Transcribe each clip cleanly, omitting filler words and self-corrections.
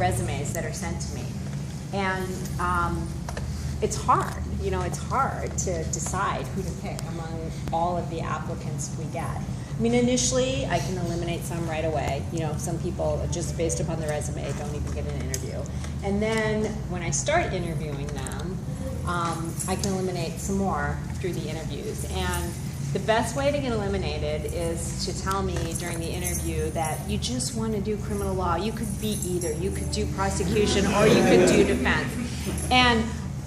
resumes that are sent to me. And it's hard, it's hard to decide who to pick among all of the applicants we get. I mean, initially, I can eliminate some right away. Some people, just based upon the resume, don't even get an interview. And then when I start interviewing them, I can eliminate some more through the interviews. And the best way to get eliminated is to tell me during the interview that you just want to do criminal law. You could be either. You could do prosecution or you could do defense. And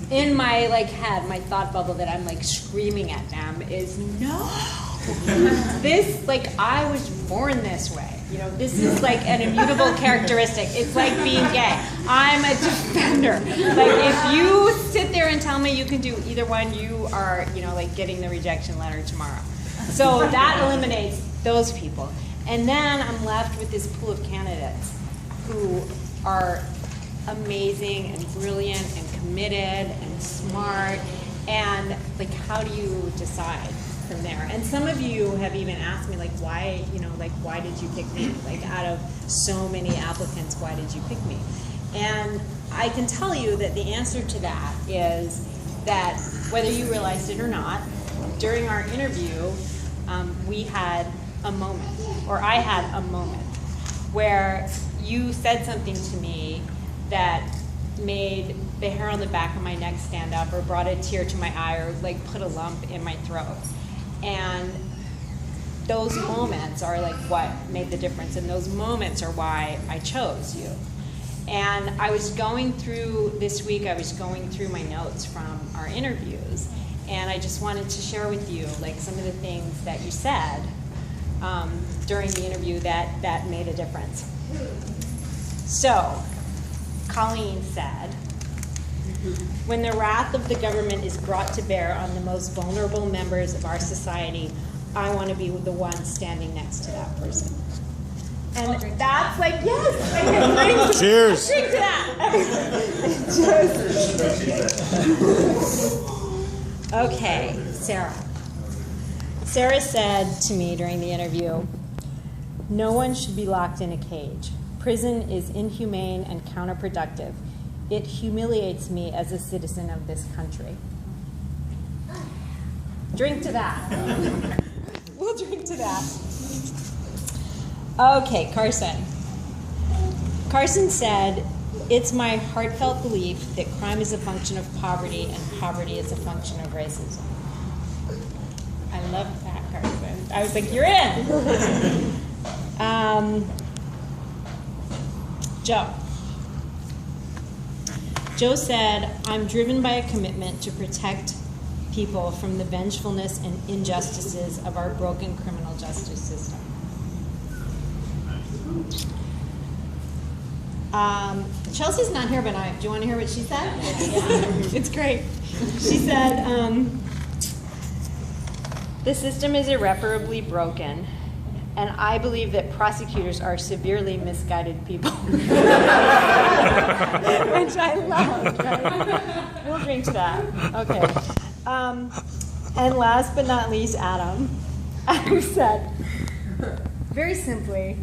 in my head, my thought bubble that I'm screaming at them is, no. This, I was born this way. This is an immutable characteristic. It's like being gay. I'm a defender. If you sit there and tell me you can do either one, you are, getting the rejection letter tomorrow. So that eliminates those people. And then I'm left with this pool of candidates who are amazing and brilliant and committed and smart. And how do you decide from there? And some of you have even asked me why, why did you pick me? Out of so many applicants, why did you pick me? And I can tell you that the answer to that is that whether you realized it or not, during our interview, we had a moment, or I had a moment, where you said something to me that made the hair on the back of my neck stand up, or brought a tear to my eye, or put a lump in my throat. And those moments are what made the difference, and those moments are why I chose you. And I was going through, this week I was going through my notes from our interviews, and I just wanted to share with you some of the things that you said during the interview that made a difference. So, Colleen said, when the wrath of the government is brought to bear on the most vulnerable members of our society, I want to be the one standing next to that person. And that's yes. Cheers. Drink to that. Okay, Sarah. Sarah said to me during the interview, no one should be locked in a cage. Prison is inhumane and counterproductive. It humiliates me as a citizen of this country. Drink to that. We'll drink to that. Okay, Carson. Carson said, it's my heartfelt belief that crime is a function of poverty and poverty is a function of racism. I love that, Carson. I was like, you're in. Joe. Joe said, I'm driven by a commitment to protect people from the vengefulness and injustices of our broken criminal justice system. Chelsea's not here, but do you want to hear what she said? Yeah. It's great. She said, the system is irreparably broken, and I believe that prosecutors are severely misguided people. Which I loved, right? We'll drink to that. Okay. And last but not least, Adam. Adam said, very simply,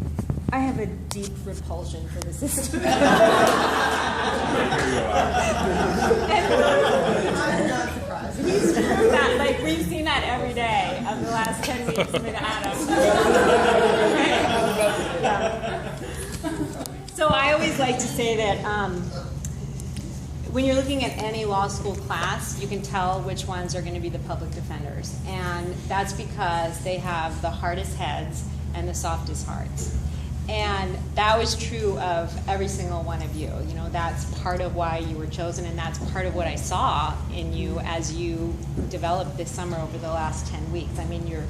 I have a deep repulsion for the system. I'm not surprised. He's true that, we've seen that every day of the last 10 weeks with Adam. Yeah. So I always like to say that when you're looking at any law school class, you can tell which ones are going to be the public defenders. And that's because they have the hardest heads and the softest hearts. And that was true of every single one of you. You know, that's part of why you were chosen, and that's part of what I saw in you as you developed this summer over the last 10 weeks. I mean, you're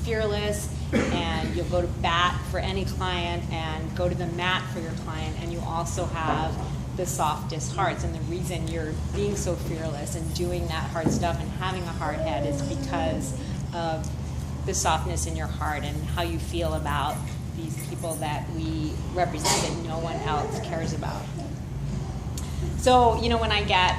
fearless, and you'll go to bat for any client and go to the mat for your client, and you also have the softest hearts. And the reason you're being so fearless and doing that hard stuff and having a hard head is because of the softness in your heart and how you feel about these people that we represent that no one else cares about. So, you know, when I get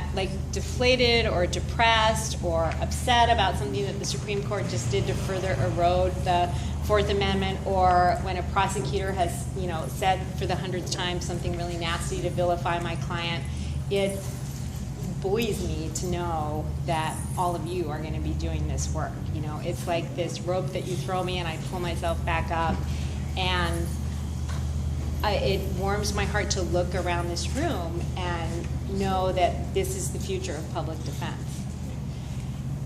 deflated or depressed or upset about something that the Supreme Court just did to further erode the Fourth Amendment, or when a prosecutor has, said for the 100th time something really nasty to vilify my client, it buoys me to know that all of you are going to be doing this work. It's like this rope that you throw me and I pull myself back up, and it warms my heart to look around this room and know that this is the future of public defense.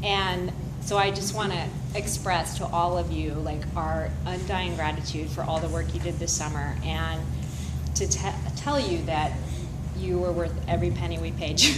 And so I just want to express to all of you our undying gratitude for all the work you did this summer, and to tell you that you were worth every penny we paid you.